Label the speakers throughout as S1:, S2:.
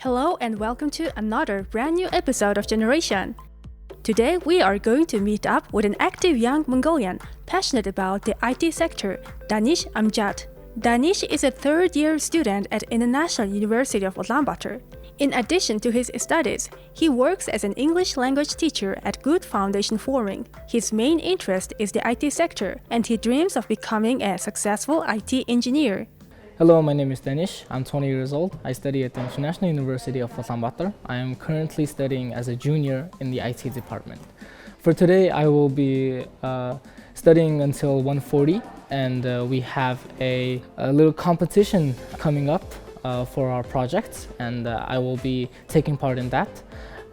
S1: Hello and welcome to another brand new episode of Generation. Today we are going to meet up with an active young Mongolian passionate about the IT sector, Danish Amjad. Danish is a third-year student at International University of Ulaanbaatar. In addition to his studies, he works as an English language teacher at Good Foundation Forming. His main interest is the IT sector, and he dreams of becoming a successful IT engineer.
S2: Hello, my name is Danish. I'm 20 years old. I study at the International University of Ulaanbaatar. I am currently studying as a junior in the IT department. For today, I will be studying until 1:40, and we have a little competition coming up for our project, and I will be taking part in that.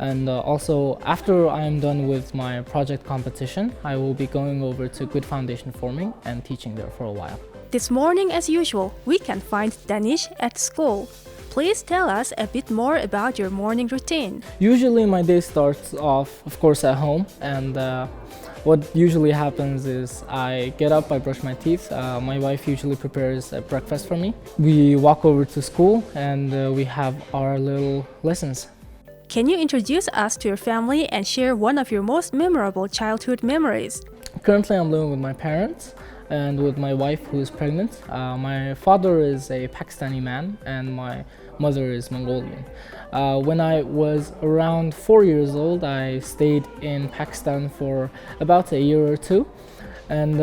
S2: And also, after I'm done with my project competition, I will be going over to Good Foundation Forming and teaching there for a while.
S1: This morning, as usual, we can find Danish at school. Please tell us a bit more about your morning routine.
S2: Usually my day starts off, of course, at home, and what usually happens is I get up, I brush my teeth. My wife usually prepares a breakfast for me. We walk over to school and we have our little lessons.
S1: Can you introduce us to your family and share one of your most memorable childhood memories?
S2: Currently I'm living with my parents and with my wife who is pregnant. My father is a Pakistani man and my mother is Mongolian. When I was around 4 years old, I stayed in Pakistan for about a year or two. And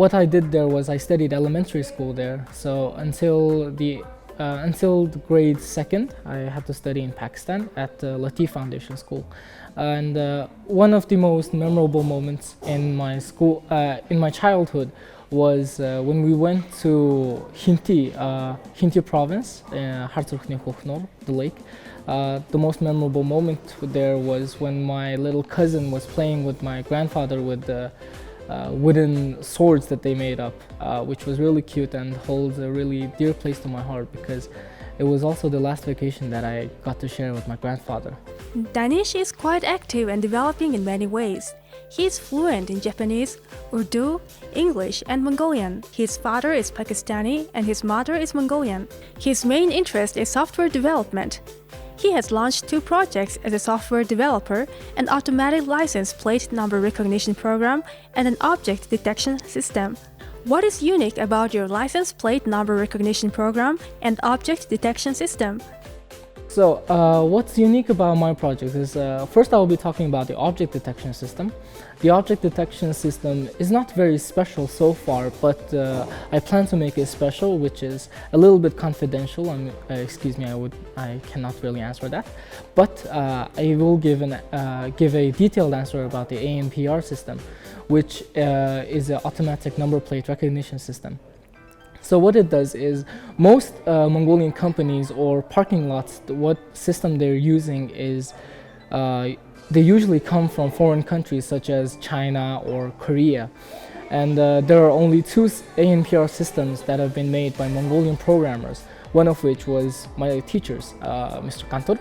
S2: what I did there was I studied elementary school there. So until the grade 2nd, I had to study in Pakistan at the Latif Foundation School. And one of the most memorable moments in my school, in my childhood, was when we went to Hinti province, the lake. The most memorable moment there was when my little cousin was playing with my grandfather with the wooden swords that they made up, which was really cute and holds a really dear place to my heart because it was also the last vacation that I got to share with my grandfather.
S1: Danish is quite active and developing in many ways. He is fluent in Japanese, Urdu, English, and Mongolian. His father is Pakistani and his mother is Mongolian. His main interest is software development. He has launched 2 projects as a software developer, an automatic license plate number recognition program, and an object detection system. What is unique about your license plate number recognition program and object detection system?
S2: So what's unique about my project is first I will be talking about the object detection system. The object detection system is not very special so far, but I plan to make it special, which is a little bit confidential. Excuse me, I cannot really answer that, but I will give a detailed answer about the ANPR system, which is an automatic number plate recognition system. So what it does is most Mongolian companies or parking lots, what system they're using is they usually come from foreign countries such as China or Korea. And there are only 2 ANPR systems that have been made by Mongolian programmers, one of which was my teachers, Mr. Kantor,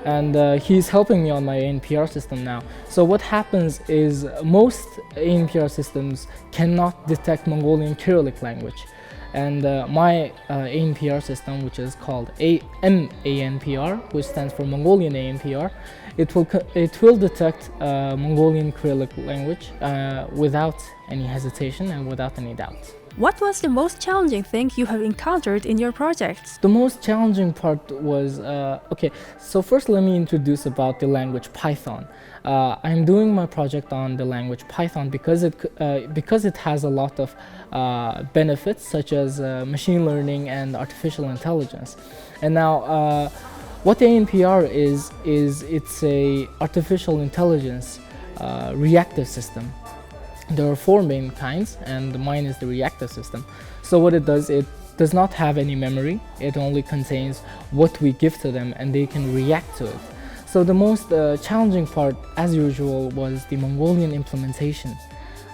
S2: and he's helping me on my ANPR system now. So what happens is most ANPR systems cannot detect Mongolian Cyrillic language. And my ANPR system, which is called MANPR, which stands for Mongolian ANPR, it will detect Mongolian Cyrillic language without any hesitation and without any doubt.
S1: What was the most challenging thing you have encountered in your projects?
S2: The most challenging part was, okay, so first let me introduce about the language Python. I'm doing my project on the language Python because it has a lot of benefits such as machine learning and artificial intelligence. And now what the ANPR is it's a artificial intelligence reactive system. There are 4 main kinds, and mine is the reactive system. So what it does not have any memory. It only contains what we give to them, and they can react to it. So the most challenging part, as usual, was the Mongolian implementation,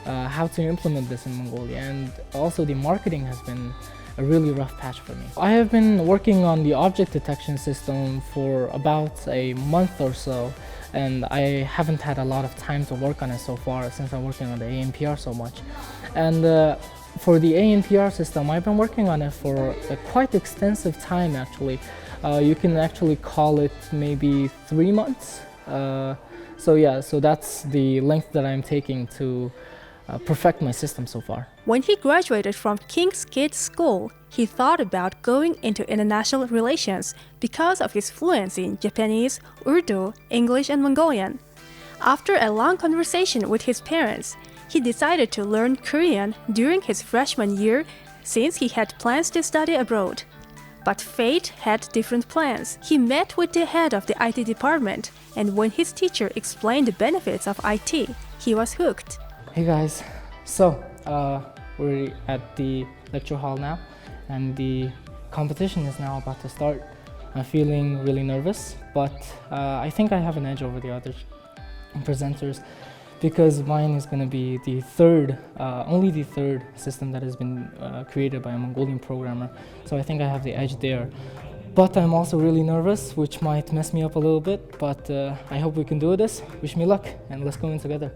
S2: how to implement this in Mongolia, and also the marketing has been a really rough patch for me. I have been working on the object detection system for about a month or so, and I haven't had a lot of time to work on it so far since I'm working on the ANPR so much. And for the ANPR system, I've been working on it for a quite extensive time actually. You can actually call it maybe 3 months. So that's the length that I'm taking to perfect my system so far.
S1: When he graduated from King's Kids School, he thought about going into international relations because of his fluency in Japanese, Urdu, English, and Mongolian. After a long conversation with his parents, he decided to learn Korean during his freshman year since he had plans to study abroad. But fate had different plans. He met with the head of the IT department, and when his teacher explained the benefits of IT, he was hooked.
S2: Hey guys, so we're at the lecture hall now, and the competition is now about to start. I'm feeling really nervous, but I think I have an edge over the other presenters because mine is going to be the only the third system that has been created by a Mongolian programmer. So I think I have the edge there. But I'm also really nervous, which might mess me up a little bit, but I hope we can do this. Wish me luck, and let's go in together.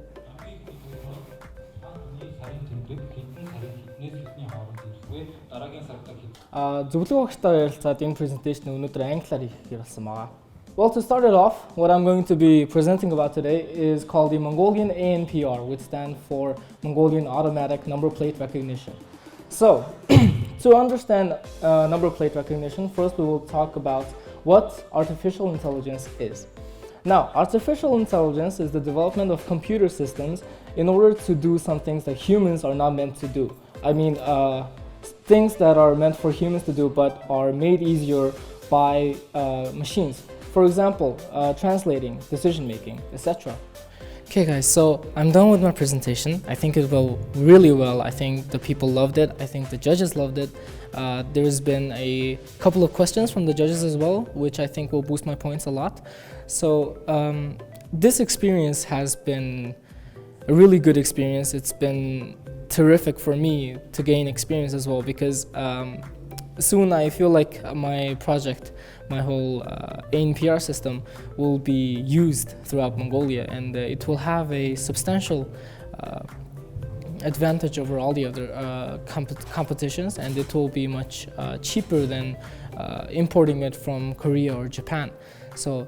S2: Зөвлөгөө багштай ярилцаад энэ презентацийн өнөөдөр англиар хийхээр болсон байгаа. Well, to start it off, what I'm going to be presenting about today is called the Mongolian ANPR, which stands for Mongolian Automatic Number Plate Recognition. So, to understand number plate recognition, first we will talk about what artificial intelligence is. Now, artificial intelligence is the development of computer systems in order to do some things that humans are not meant to do. I mean, things that are meant for humans to do but are made easier by machines. For example, translating, decision making, etc. Okay guys, so I'm done with my presentation. I think it went really well. I think the people loved it. I think the judges loved it. There's been a couple of questions from the judges as well, which I think will boost my points a lot. So this experience has been a really good experience. It's been terrific for me to gain experience as well because soon I feel like my project, my whole ANPR system will be used throughout Mongolia, and it will have a substantial advantage over all the other competitions, and it will be much cheaper than importing it from Korea or Japan. So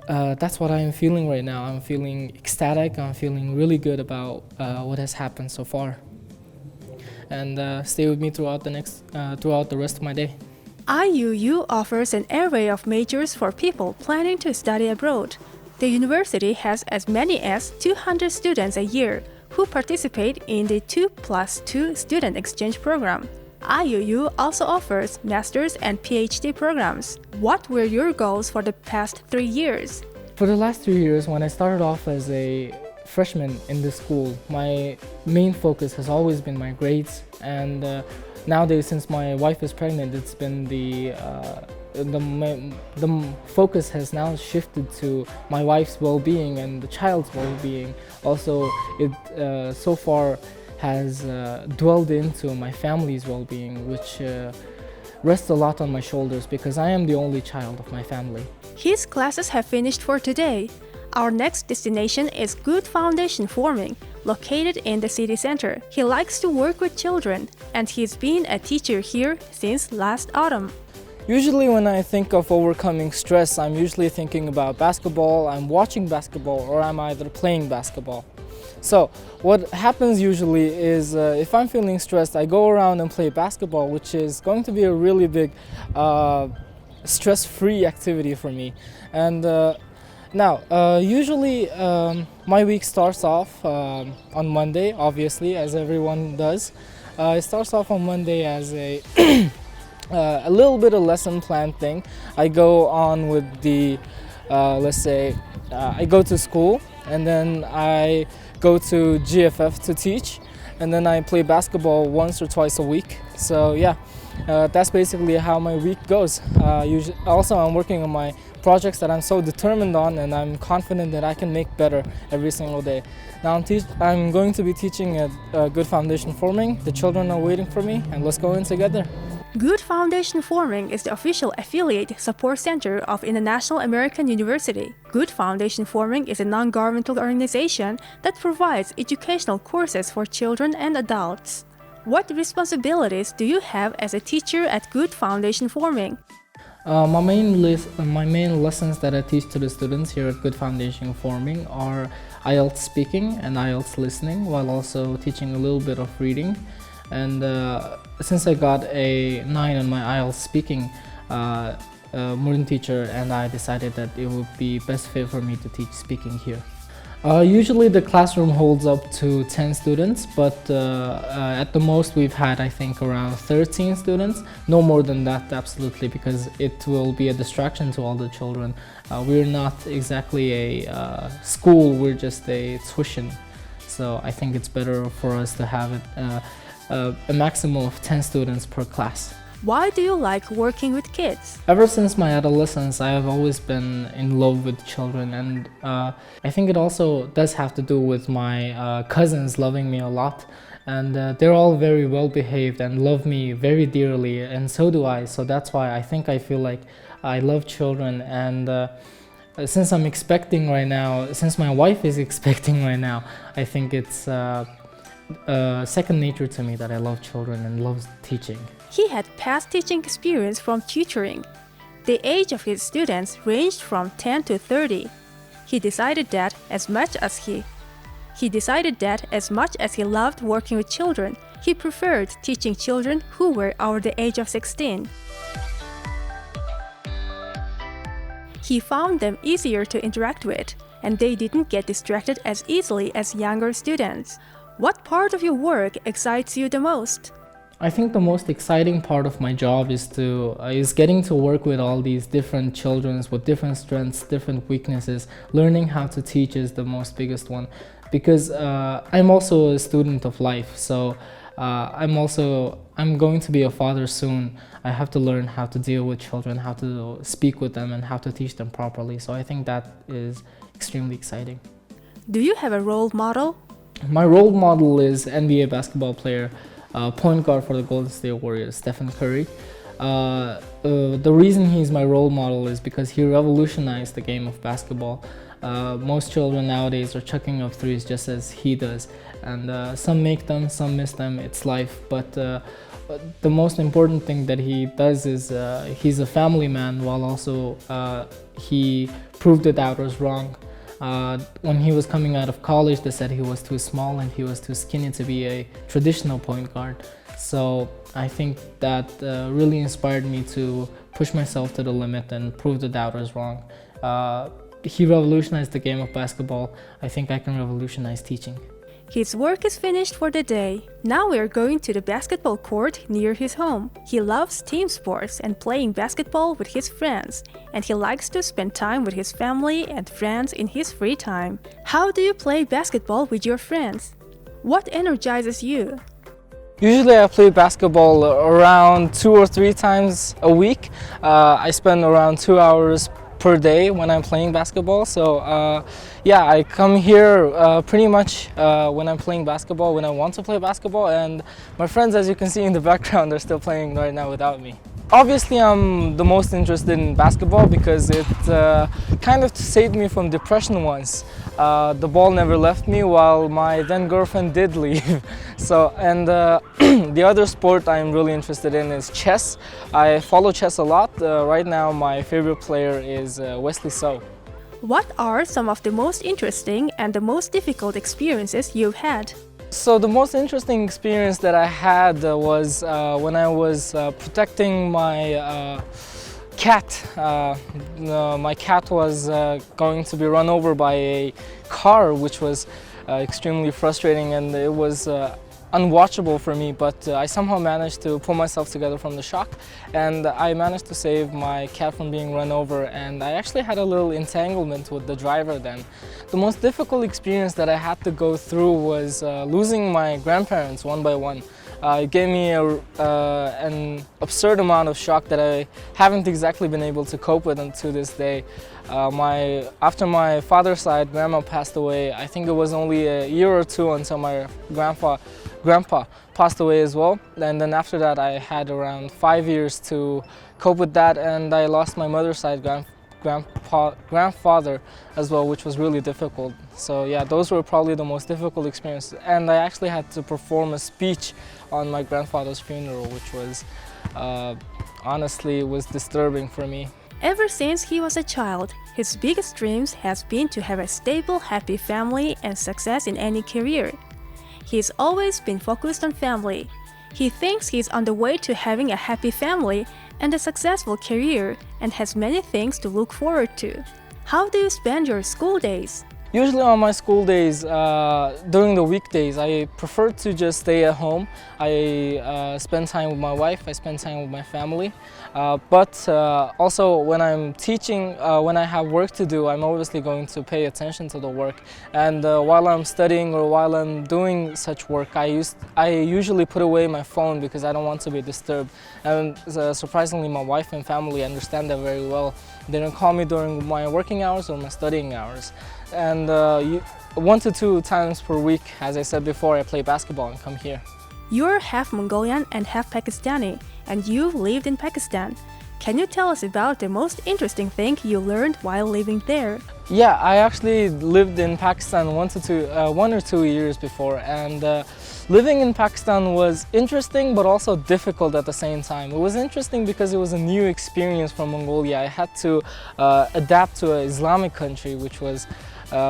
S2: that's what I'm feeling right now. I'm feeling ecstatic. I'm feeling really good about what has happened so far. And stay with me throughout the rest of my day.
S1: IUU offers an array of majors for people planning to study abroad. The university has as many as 200 students a year who participate in the 2+2 student exchange program. IUU also offers master's and PhD programs. What were your goals for the past 3 years?
S2: For the last 3 years, when I started off as a freshman in this school, my main focus has always been my grades, and nowadays, since my wife is pregnant, it's been the focus has now shifted to my wife's well-being and the child's well-being. Also, it so far has dwelled into my family's well-being, which rests a lot on my shoulders because I am the only child of my family.
S1: His classes have finished for today. Our next destination is Good Foundation Forming, located in the city center. He likes to work with children, and he's been a teacher here since last autumn.
S2: Usually when I think of overcoming stress, I'm usually thinking about basketball, I'm watching basketball, or I'm either playing basketball. So what happens usually is if I'm feeling stressed, I go around and play basketball, which is going to be a really big stress-free activity for me. And now, usually my week starts off on Monday, obviously, as everyone does. It starts off on Monday as a a little bit of lesson plan thing. I go on with the, let's say, I go to school, and then I go to GFF to teach, and then I play basketball once or twice a week. So yeah, that's basically how my week goes. Also, I'm working on my projects that I'm so determined on, and I'm confident that I can make better every single day. Now I'm going to be teaching at Good Foundation Forming. The children are waiting for me, and let's go in together.
S1: Good Foundation Forming is the official affiliate support center of International American University. Good Foundation Forming is a non-governmental organization that provides educational courses for children and adults. What responsibilities do you have as a teacher at Good Foundation Forming?
S2: My main lessons that I teach to the students here at Good Foundation Forming are IELTS speaking and IELTS listening, while also teaching a little bit of reading. And since I got a 9 on my IELTS speaking, Marin teacher and I decided that it would be best fit for me to teach speaking here. Usually the classroom holds up to 10 students, but at the most we've had, I think, around 13 students. No more than that, absolutely, because it will be a distraction to all the children. We're not exactly a school, we're just a tuition. So I think it's better for us to have a maximum of 10 students per class.
S1: Why do you like working with kids?
S2: Ever since my adolescence, I have always been in love with children, and I think it also does have to do with my cousins loving me a lot, and they're all very well behaved and love me very dearly, and so do I. So that's why I feel like I love children, and since I'm expecting right now, since my wife is expecting right now, I think it's second nature to me that I love children and love teaching.
S1: He had past teaching experience from tutoring. The age of his students ranged from 10 to 30. He decided that as much as he loved working with children, he preferred teaching children who were over the age of 16. He found them easier to interact with, and they didn't get distracted as easily as younger students. What part of your work excites you the most?
S2: I think the most exciting part of my job is getting to work with all these different children with different strengths, different weaknesses. Learning how to teach is the biggest one, because I'm also a student of life. So I'm going to be a father soon. I have to learn how to deal with children, how to speak with them, and how to teach them properly. So I think that is extremely exciting.
S1: Do you have a role model?
S2: My role model is NBA basketball player, point guard for the Golden State Warriors, Stephen Curry. The reason he's my role model is because he revolutionized the game of basketball. Most children nowadays are chucking up threes just as he does, and some make them, some miss them. It's life. But the most important thing that he does is he's a family man, while also he proved the doubters wrong. When he was coming out of college, they said he was too small and he was too skinny to be a traditional point guard. So I think that really inspired me to push myself to the limit and prove the doubters wrong. He revolutionized the game of basketball. I think I can revolutionize teaching.
S1: His work is finished for the day. Now we are going to the basketball court near his home. He loves team sports and playing basketball with his friends, and he likes to spend time with his family and friends in his free time. How do you play basketball with your friends? What energizes you?
S3: Usually I play basketball around 2 or 3 times a week. I spend around 2 hours per day when I'm playing basketball. So yeah, I come here pretty much when I'm playing basketball, when I want to play basketball, and my friends, as you can see in the background, are still playing right now without me. Obviously, I'm the most interested in basketball because it kind of saved me from depression once. The ball never left me, while my then girlfriend did leave. So, and the other sport I'm really interested in is chess. I follow chess a lot. Right now, my favorite player is Wesley So.
S1: What are some of the most interesting and the most difficult experiences you've had?
S3: So the most interesting experience that I had was when I was protecting my cat. My cat was going to be run over by a car, which was extremely frustrating, and it was unwatchable for me, but I somehow managed to pull myself together from the shock, and I managed to save my cat from being run over, and I actually had a little entanglement with the driver then. The most difficult experience that I had to go through was losing my grandparents one by one. It gave me an absurd amount of shock that I haven't exactly been able to cope with until this day. After my father's side, grandma passed away. I think it was only a year or two until my grandpa passed away as well. And then after that, I had around 5 years to cope with that, and I lost my mother's side grandfather as well, which was really difficult. So yeah, those were probably the most difficult experiences. And I actually had to perform a speech on my grandfather's funeral, which was honestly was disturbing for me.
S1: Ever since he was a child, his biggest dreams has been to have a stable, happy family and success in any career. He's always been focused on family. He thinks he's on the way to having a happy family and a successful career and has many things to look forward to. How do you spend your school days?
S3: Usually on my school days, during the weekdays, I prefer to just stay at home. I spend time with my wife, I spend time with my family. But also when I'm teaching, when I have work to do, I'm obviously going to pay attention to the work. And while I'm studying or while I'm doing such work, I usually put away my phone because I don't want to be disturbed. And surprisingly, my wife and family understand that very well. They don't call me during my working hours or my studying hours. And 1 to 2 times per week, as I said before, I play basketball and come here.
S1: You're half Mongolian and half Pakistani, and you lived in Pakistan. Can you tell us about the most interesting thing you learned while living there?
S3: Yeah, I actually lived in Pakistan 1 or 2 years before, and living in Pakistan was interesting but also difficult at the same time. It was interesting because it was a new experience from Mongolia. I had to adapt to an Islamic country, which was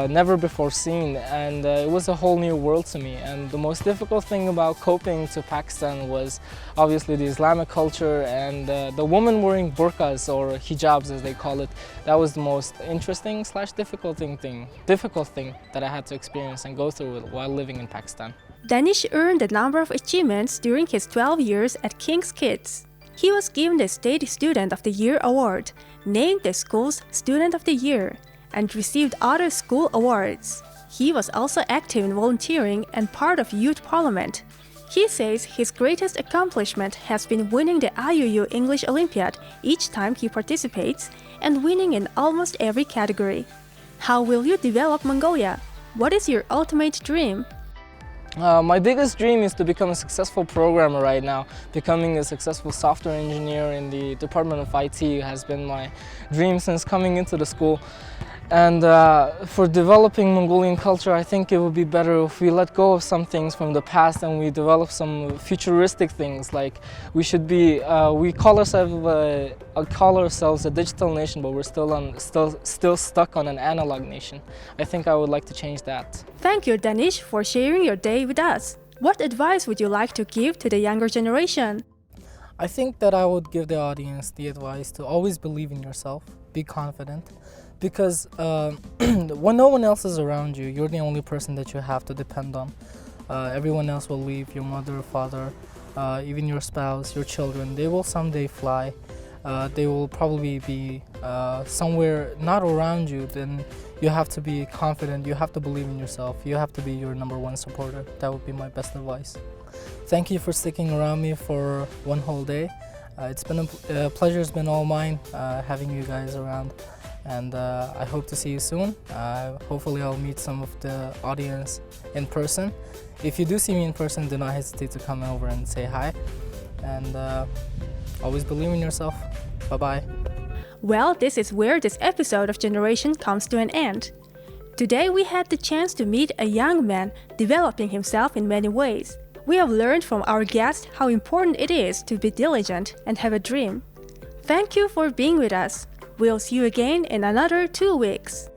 S3: never before seen, and it was a whole new world to me. And the most difficult thing about coping to Pakistan was obviously the Islamic culture and the women wearing burqas or hijabs as they call it. That was the most interesting / difficult thing that I had to experience and go through while living in Pakistan.
S1: Danish earned a number of achievements during his 12 years at King's Kids. He was given the State Student of the Year award, named the school's Student of the Year, and received other school awards. He was also active in volunteering and part of youth parliament. He says his greatest accomplishment has been winning the IUU English Olympiad each time he participates and winning in almost every category. How will you develop Mongolia? What is your ultimate dream?
S3: My biggest dream is to become a successful programmer right now. Becoming a successful software engineer in the Department of IT has been my dream since coming into the school. And for developing Mongolian culture, I think it would be better if we let go of some things from the past and we develop some futuristic things. Like we should be, we call ourselves a digital nation, but we're still stuck on an analog nation. I think I would like to change that.
S1: Thank you, Danish, for sharing your day with us. What advice would you like to give to the younger generation?
S2: I think that I would give the audience the advice to always believe in yourself, be confident, because when no one else is around you, you're the only person that you have to depend on. Everyone else will leave, your mother, father, even your spouse, your children. They will someday fly. They will probably be somewhere not around you. Then you have to be confident, you have to believe in yourself, you have to be your #1 supporter. That would be my best advice. Thank you for sticking around me for one whole day. It's been a pleasure, it's been all mine having you guys around. And I hope to see you soon. Hopefully I'll meet some of the audience in person. If you do see me in person, do not hesitate to come over and say hi. And always believe in yourself. Bye-bye.
S1: Well, this is where this episode of Generation comes to an end. Today we had the chance to meet a young man developing himself in many ways. We have learned from our guest how important it is to be diligent and have a dream. Thank you for being with us. We'll see you again in another 2 weeks.